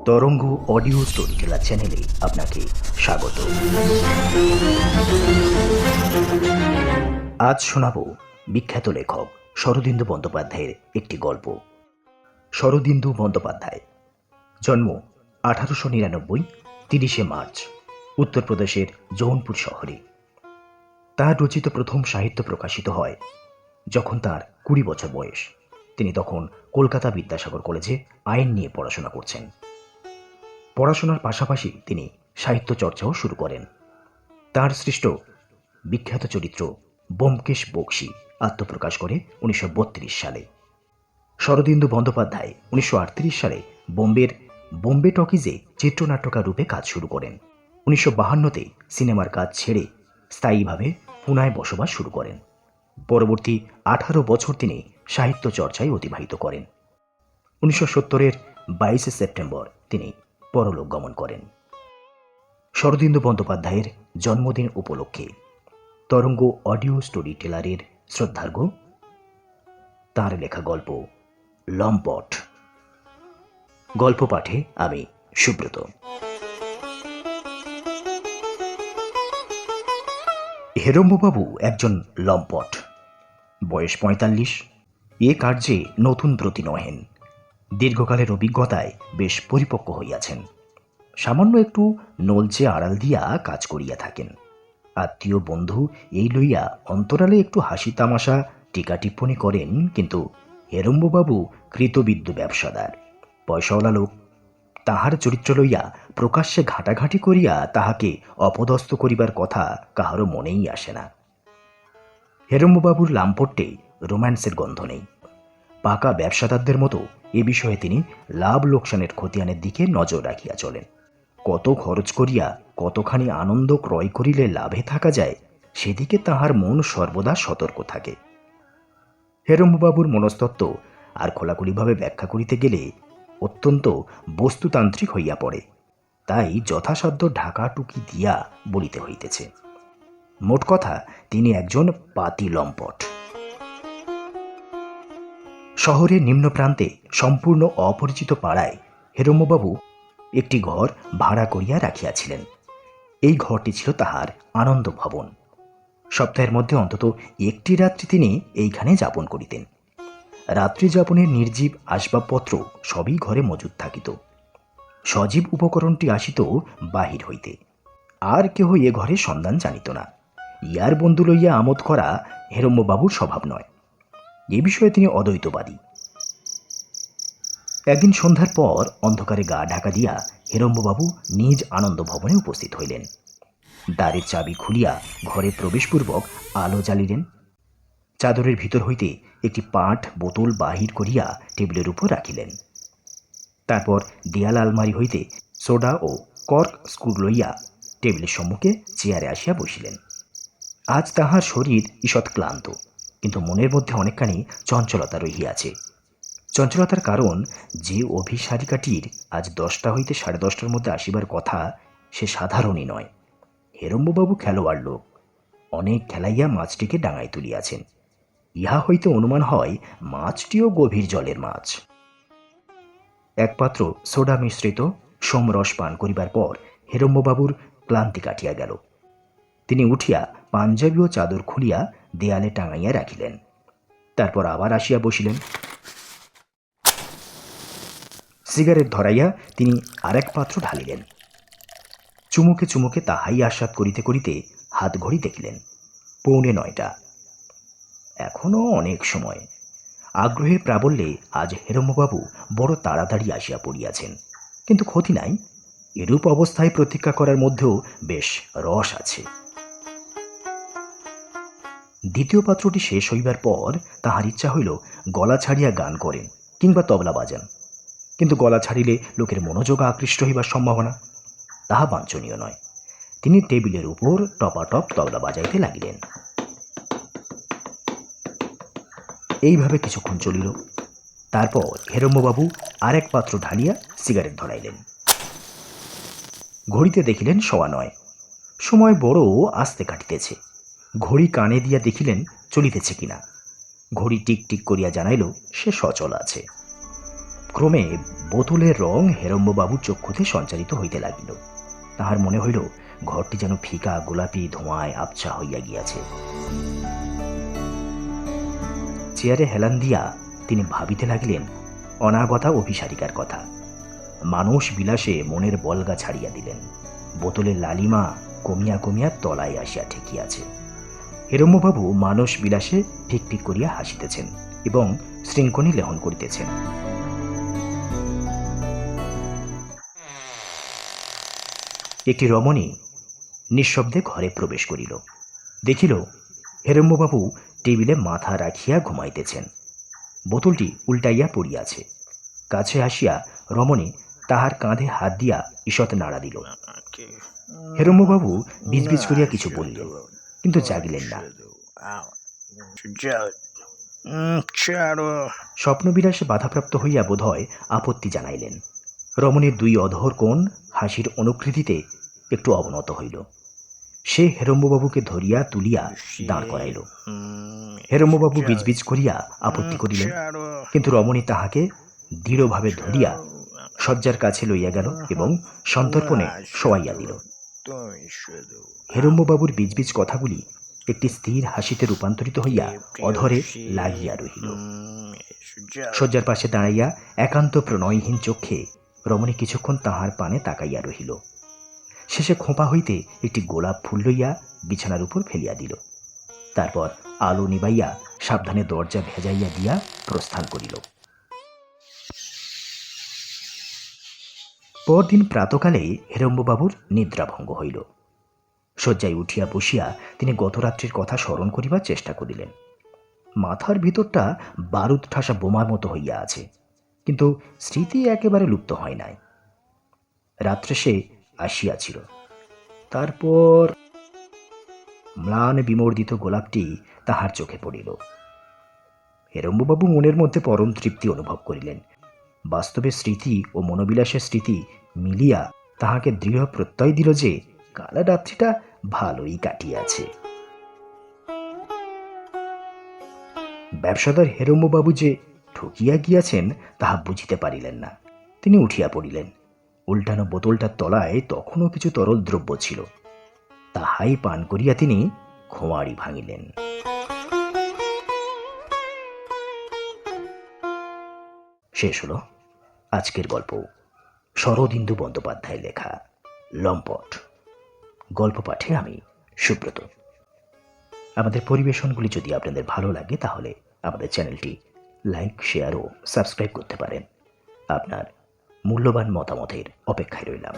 তরঙ্গ audio story teller চ্যানেলে আপনাকে স্বাগত। আজ শোনাব বিখ্যাত লেখক শরদিন্দু বন্দ্যোপাধ্যায়ের একটি গল্প। শরদিন্দু বন্দ্যোপাধ্যায় জন্ম 1899 30শে মার্চ উত্তরপ্রদেশের জৌনপুর শহরে। তার রচিত প্রথম সাহিত্য প্রকাশিত হয় যখন তার 20 বছর বয়স। তিনি তখন কলকাতা বিদ্যাসাগর কলেজে আইন নিয়ে পড়াশোনা করছেন। পড়াশোনার পাশাপাশি তিনি সাহিত্য চর্চাও শুরু করেন। তার সৃষ্ট বিখ্যাত চরিত্র ব্যোমকেশ বক্সী আত্মপ্রকাশ করে 1932 সালে। শরদিন্দু বন্দ্যোপাধ্যায় 1938 সালে বোম্বে টকিজে চিত্রনাট্যকার রূপে কাজ শুরু করেন। 1952তে সিনেমার কাজ ছেড়ে স্থায়ীভাবে পুনায় বসবাস শুরু করেন। পরবর্তী 18 বছর তিনি সাহিত্য চর্চায় অতিবাহিত করেন। 1970-এর 22শে সেপ্টেম্বর তিনি পরলোক গমন করেন। শরদিন্দু বন্দ্যোপাধ্যায়ের জন্মদিন উপলক্ষে তরঙ্গ অডিও স্টোরি টেলারের শ্রদ্ধার্ঘ্য তাঁর লেখা গল্প লম্পট। গল্প পাঠে আমি সুব্রত। হেরম্ববাবু একজন লম্পট। বয়স 45। এ কার্যে নতুন ব্রতী নহেন। দীর্ঘকালের অভিজ্ঞতায় বেশ পরিপক্ক হইয়াছেন। সামান্য একটু নলচে আড়াল দিয়া কাজ করিয়া থাকেন। আত্মীয় বন্ধু এই লইয়া অন্তরালে একটু হাসি তামাশা টিকা টিপ্পণী করেন, কিন্তু হেরম্ববাবু কৃতবিদ্য ব্যবসাদার, পয়সাওয়ালা লোক। তাহার চরিত্র লইয়া প্রকাশ্যে ঘাটাঘাটি করিয়া তাহাকে অপদস্থ করিবার কথা কাহারও মনেই আসে না। হেরম্ববাবুর লাম্পট্যে রোম্যান্সের গন্ধ নেই। পাকা ব্যবসাদারদের মতো এ বিষয়ে তিনি লাভ লোকসানের খতিয়ানের দিকে নজর রাখিয়া চলেন। কত খরচ করিয়া কতখানি আনন্দ ক্রয় করিলে লাভে থাকা যায়, সেদিকে তাহার মন সর্বদা সতর্ক থাকে। হেরম্ববাবুর মনস্তত্ত্ব আর খোলাখুলিভাবে ব্যাখ্যা করিতে গেলে অত্যন্ত বস্তুতান্ত্রিক হইয়া পড়ে। তাই যথাসাধ্য ঢাকা টুকি দিয়া বলিতে হইতেছে। মোট কথা, তিনি একজন পাতি লম্পট। শহরের নিম্ন প্রান্তে সম্পূর্ণ অপরিচিত পাড়ায় হেরম্ববাবু একটি ঘর ভাড়া করিয়া রাখিয়াছিলেন। এই ঘরটি ছিল তাহার আনন্দ ভবন। সপ্তাহের মধ্যে অন্তত একটি রাত্রি তিনি এইখানে যাপন করিতেন। রাত্রি যাপনের নির্জীব আসবাবপত্র সবই ঘরে মজুদ থাকিত। সজীব উপকরণটি আসিত বাহির হইতে। আর কেহ এ ঘরে সন্ধান জানিত না। ইয়ার বন্ধু লইয়া আমোদ করা হেরম্ববাবুর স্বভাব নয়। এ বিষয়ে তিনি অদ্বৈতবাদী। একদিন সন্ধ্যার পর অন্ধকারে গা ঢাকা দিয়া হেরম্ববাবু নিজ আনন্দ ভবনে উপস্থিত হইলেন। দ্বারের চাবি খুলিয়া ঘরে প্রবেশপূর্বক আলো জ্বালিলেন। চাদরের ভিতর হইতে একটি পাট বোতল বাহির করিয়া টেবিলের উপর রাখিলেন। তারপর দেয়াল আলমারি হইতে সোডা ও কর্ক স্ক্রু লইয়া টেবিলের সম্মুখে চেয়ারে আসিয়া বসিলেন। আজ তাহার শরীর ঈষৎ ক্লান্ত, কিন্তু মনের মধ্যে অনেকখানি চঞ্চলতা রহিয়াছে। চঞ্চলতার কারণ, যে অভিসারিকাটির আজ 10টা হইতে 10:30টার মধ্যে আসিবার কথা, সে সাধারণই নয়। হেরম্ববাবু খেলোয়াড় লোক। অনেক খেলাইয়া মাছটিকে ডাঙায় তুলিয়াছেন। ইহা হইতে অনুমান হয় মাছটিও গভীর জলের মাছ। এক পাত্র সোডা মিশ্রিত সোমরস পান করিবার পর হেরম্ববাবুর ক্লান্তি কাটিয়া গেল। তিনি উঠিয়া পাঞ্জাবি ও চাদর খুলিয়া দেয়ালে টাঙাইয়া রাখিলেন। তারপর আবার আসিয়া বসিলেন। সিগারেট ধরাইয়া তিনি আরেক পাত্র ঢালিলেন। চুমুকে চুমুকে তাহাই আস্বাদ করিতে করিতে হাত ঘড়ি দেখিলেন 8:45। এখনো অনেক সময়। আগ্রহের প্রাবল্যে আজ হেরম্ববাবু বড় তাড়াতাড়ি আসিয়া পড়িয়াছেন, কিন্তু ক্ষতি নাই। এরূপ অবস্থায় প্রতীক্ষা করার মধ্যেও বেশ রস আছে। দ্বিতীয় পাত্রটি শেষ হইবার পর তাহার ইচ্ছা হইল গলা ছাড়িয়া গান করেন কিংবা তবলা বাজান, কিন্তু গলা ছাড়িলে লোকের মনোযোগ আকৃষ্ট হইবার সম্ভাবনা, তাহা বাঞ্ছনীয় নয়। তিনি টেবিলের উপর টপাটপ তবলা বাজাইতে লাগিলেন। এইভাবে কিছুক্ষণ চলিল। তারপর হেরম্ববাবু আরেক পাত্র ঢালিয়া সিগারেট ধরাইলেন। ঘড়িতে দেখিলেন 9:15। সময় বড় আস্তে কাটিতেছে। ঘড়ি কানে দিয়া দেখিলেন চলিতেছে কিনা। ঘড়ি টিক টিক করিয়া জানাইল সে সচল আছে। ক্রমে বোতলের রং হেরম্ববাবুর চক্ষুতে সঞ্চারিত হইতে লাগিল। তাহার মনে হইল ঘরটি যেন ফিকা গোলাপি ধোঁয়ায় আবছা হইয়া গিয়াছে। চেয়ারে হেলান দিয়া তিনি ভাবিতে লাগিলেন অনাগতা অভিসারিকার কথা। মানস বিলাসে মনের বলগা ছাড়িয়া দিলেন। বোতলের লালিমা কমিয়া কমিয়া তলায় আসিয়া ঠেকিয়াছে। হেরম্ববাবু মানস বিলাসে ফিক ফিক করিয়া হাসিতেছেন এবং শৃঙ্খনি লেহন করিতেছেন। একটি রমণী নিঃশব্দে ঘরে প্রবেশ করিল। দেখিল হেরম্ববাবু টেবিলে মাথা রাখিয়া ঘুমাইতেছেন। বোতলটি উল্টাইয়া পড়িয়াছে। কাছে আসিয়া রমণী তাহার কাঁধে হাত দিয়া ঈষৎ নাড়া দিল। হেরম্ববাবু বিজবিজ করিয়া কিছু বলিলেন, কিন্তু জাগিলেন না। স্বপ্নবিলাসে বাধাপ্রাপ্ত হইয়া বোধহয় আপত্তি জানাইলেন। রমণীর দুই অধর কোণ হাসির অনুকৃতিতে একটু অবনত হইল। সে হেরম্ববাবুকে ধরিয়া তুলিয়া দাঁড় করাইল। হেরম্ববাবু বিজবিজ করিয়া আপত্তি করিলেন, কিন্তু রমণী তাহাকে দৃঢ়ভাবে ধরিয়া শয্যার কাছে লইয়া গেল এবং সন্তর্পণে শোয়াইয়া দিল। হেরম্ববাবুর বিজবিজ কথাগুলি একটি স্থির হাসিতে রূপান্তরিত হইয়া অধরে লাগিয়া রহিল। শয্যার পাশে দাঁড়াইয়া একান্ত প্রণয়হীন চক্ষে রমণী কিছুক্ষণ তাহার পানে তাকাইয়া রহিল। শেষে খোঁপা হইতে একটি গোলাপ ফুল লইয়া বিছানার উপর ফেলিয়া দিল। তারপর আলো নিবাইয়া সাবধানে দরজা ভেজাইয়া দিয়া প্রস্থান করিল। পরদিন প্রাতকালে হেরম্ববাবুর নিদ্রাভঙ্গ হইল। শয্যায় উঠিয়া বসিয়া তিনি গতরাত্রির কথা স্মরণ করিবার চেষ্টা করিলেন। মাথার ভিতরটা বারুদ ঠাসা বোমার মতো হইয়া আছে, কিন্তু স্মৃতি একেবারে লুপ্ত হয় নাই। রাত্রে সে আসিয়াছিল। তারপর ম্লান বিমর্দিত গোলাপটি তাহার চোখে পড়িল। হেরম্ববাবু মনের মধ্যে পরম তৃপ্তি অনুভব করিলেন। বাস্তবে স্মৃতি ও মনোবিলাসের স্মৃতি মিলিয়া তাহাকে দৃঢ় প্রত্যয় দিল যে কালা রাত্রিটা ভালোই কাটিয়াছে। ব্যবসাদার হেরম্ববাবু যে ঠকিয়া গিয়াছেন তাহা বুঝিতে পারিলেন না। তিনি উঠিয়া পড়িলেন। উল্টানো বোতলটার তলায় তখনও কিছু তরল দ্রব্য ছিল। তাহাই পান করিয়া তিনি খোঁয়াড়ি ভাঙিলেন। শেষ হল আজকের গল্প। শরদিন্দু বন্দ্যোপাধ্যায়ের লেখা লম্পট। গল্প পাঠে আমি সুব্রত। আমাদের পরিবেশনগুলি যদি আপনাদের ভালো লাগে তাহলে আমাদের চ্যানেলটি লাইক, শেয়ার ও সাবস্ক্রাইব করতে পারেন। আপনার মূল্যবান মতামতের অপেক্ষায় রইলাম।